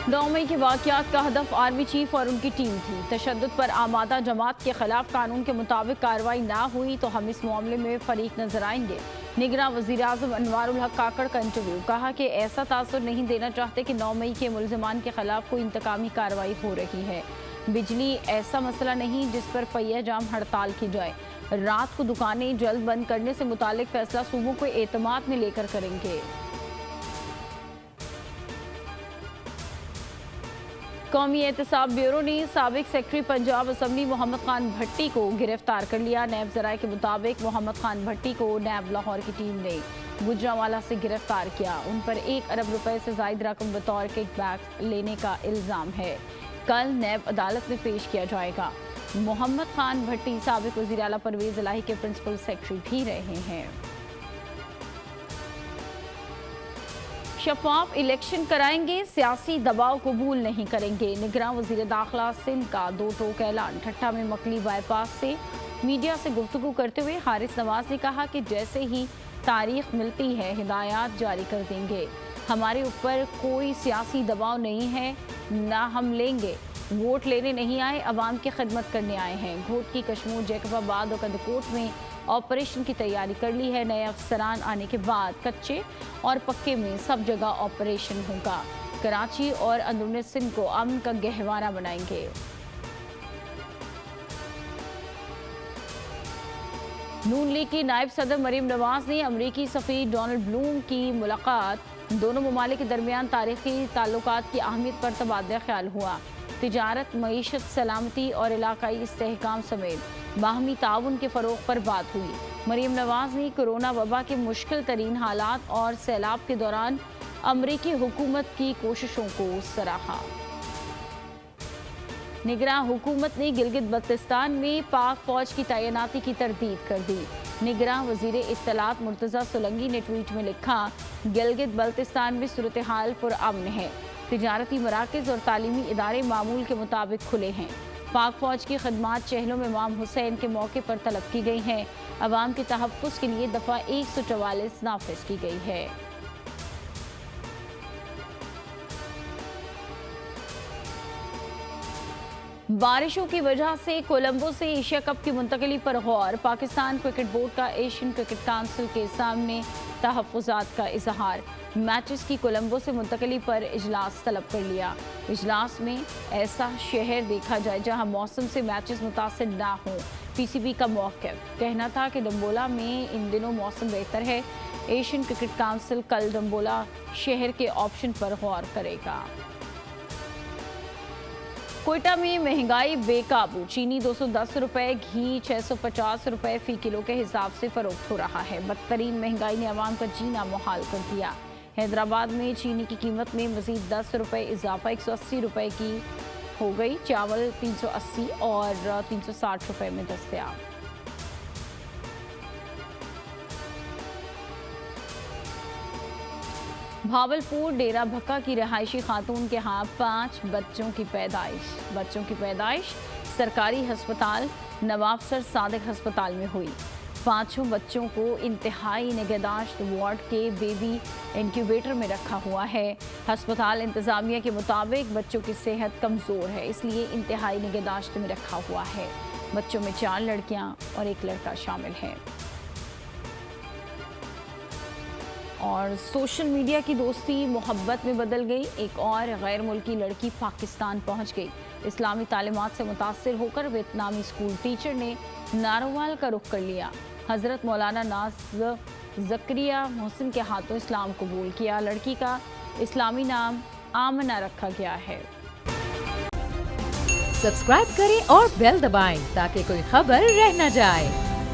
9 मई के वाक़यात का हदफ army chief और उनकी टीम थी। तशद्दुद पर आमादा जमात के खिलाफ कानून के मुताबिक कार्रवाई ना हुई तो हम इस मामले में फरीक नजर आएंगे। निगरान वज़ीर-ए-आज़म अनवारुल हक काकड़ का इंटरव्यू। कहा कि ऐसा तासुर नहीं देना चाहते कि 9 मई के मुल्ज़िमान के खिलाफ कोई इंतकामी कार्रवाई हो रही है। बिजली ऐसा मसला नहीं जिस पर पहिया जाम हड़ताल की जाए। रात को दुकानें जल्द बंद करने से मुतालिक फैसला सूबों को एतमाद में लेकर करेंगे। कौमी एहतसाब ब्यूरो ने साबिक सेक्रेटरी पंजाब असम्बली मोहम्मद खान भट्टी को गिरफ्तार कर लिया। नैब ज़राए के मुताबिक मोहम्मद खान भट्टी को नैब लाहौर की टीम ने गुजरांवाला से गिरफ्तार किया। उन पर 1 अरब रुपए से ज़ायद रकम बतौर किकबैक लेने का इल्ज़ाम है। कल नैब अदालत में पेश किया जाएगा। मोहम्मद खान भट्टी साबिक वज़ीर आला परवेज़ इलाही के प्रिंसिपल सेक्रेटरी भी रहे हैं। शफाफ इलेक्शन कराएंगे, सियासी दबाव कबूल नहीं करेंगे। निगरान वज़ीर दाखिला सिंध का 2 टोक ऐलान। ठट्टा में मकली बाईपास से मीडिया से गुफ्तगू करते हुए हारिस नवाज ने कहा कि जैसे ही तारीख मिलती है हिदायत जारी कर देंगे। हमारे ऊपर कोई सियासी दबाव नहीं है, ना हम लेंगे। वोट लेने नहीं आए, अवाम की खिदमत करने आए हैं। घोट की कश्मूर, जैकबाबाद और कदकोट में ऑपरेशन की तैयारी कर ली है। नए अफसरान आने के बाद कच्चे और पक्के में सब जगह ऑपरेशन होगा। कराची और अंदरूनी सिंध को अमन का गहवारा बनाएंगे। नून लीग की नायब सदर मरीम नवाज ने अमरीकी सफ़ीर डोनाल्ड ब्लूम की मुलाकात। दोनों ममालिक के दरमियान तारीखी ताल्लुकात की अहमियत पर तबादला ख्याल हुआ। तिजारत, मईशत, सलामती और इलाकाई इस्तेहकाम समेत बाहमी ताउन के फ़रोग़ पर बात हुई। मरीम नवाज ने कोरोना वबा के मुश्किल तरीन हालात और सैलाब के दौरान अमरीकी हुकूमत की कोशिशों को सराहा। निगरान हुकूमत ने गिलगित बल्तिस्तान में पाक फौज की तैनाती की तरदीद कर दी। निगरान वज़ीर इत्तलात मुर्तज़ा सोलंकी ने ट्वीट में लिखा, गिलगित बल्तिस्तान में सूरत हाल पुरअमन है। तिजारती मराकज़ और तालीमी इदारे मामूल के मुताबिक खुले हैं। पाक फौज की खदमात चहलों में इमाम हुसैन के मौके पर तलब की गई हैं। अवाम के तहफ़्फ़ुज़ के लिए दफ़ा 144 नाफिज की गई है। बारिशों की वजह से कोलंबो से एशिया कप की मुंतकली पर गौर। पाकिस्तान क्रिकेट बोर्ड का एशियन क्रिकेट काउंसिल के सामने तहफ़्फ़ुज़ात का इजहार। मैचेस की कोलंबो से मुंतकली पर इजलास तलब कर लिया। इजलास में ऐसा शहर देखा जाए जहां मौसम से मैचेस मुतासिर ना हों। पीसीबी का मौक़िफ़ कहना था कि डम्बोला में इन दिनों मौसम बेहतर है। एशियन क्रिकेट काउंसिल कल डम्बोला शहर के ऑप्शन पर गौर करेगा। कोयटा में महंगाई बेकाबू। चीनी 210 रुपए, घी 650 रुपए फ़ी किलो के हिसाब से फरोख्त हो रहा है। बदतरीन महंगाई ने आवाम का जीना मुहाल कर दिया। हैदराबाद में चीनी की कीमत में मज़ीद 10 रुपए इजाफा 180 रुपए की हो गई। चावल 380 और 360 रुपए में दस्तयाब। भावलपुर डेरा भक्का की रहायशी खातून के यहाँ 5 बच्चों की पैदाइश सरकारी अस्पताल नवाबसर सादिक अस्पताल में हुई। 5 बच्चों को इंतहाई निगहदाश्त वार्ड के बेबी इंक्यूबेटर में रखा हुआ है। अस्पताल इंतजामिया के मुताबिक बच्चों की सेहत कमज़ोर है, इसलिए इंतहाई निगहदाश्त में रखा हुआ है। बच्चों में 4 लड़कियां और 1 लड़का शामिल है। और सोशल मीडिया की दोस्ती मोहब्बत में बदल गई। एक और गैर मुल्की लड़की पाकिस्तान पहुंच गई। इस्लामी तालीमात से मुतासिर होकर वियतनामी स्कूल टीचर ने नारोवाल का रुख कर लिया। हज़रत मौलाना नाज ज़करिया मोहसिन के हाथों इस्लाम कबूल किया। लड़की का इस्लामी नाम आमना रखा गया है। सब्सक्राइब करें और बेल दबाएं ताकि कोई खबर रह न जाए।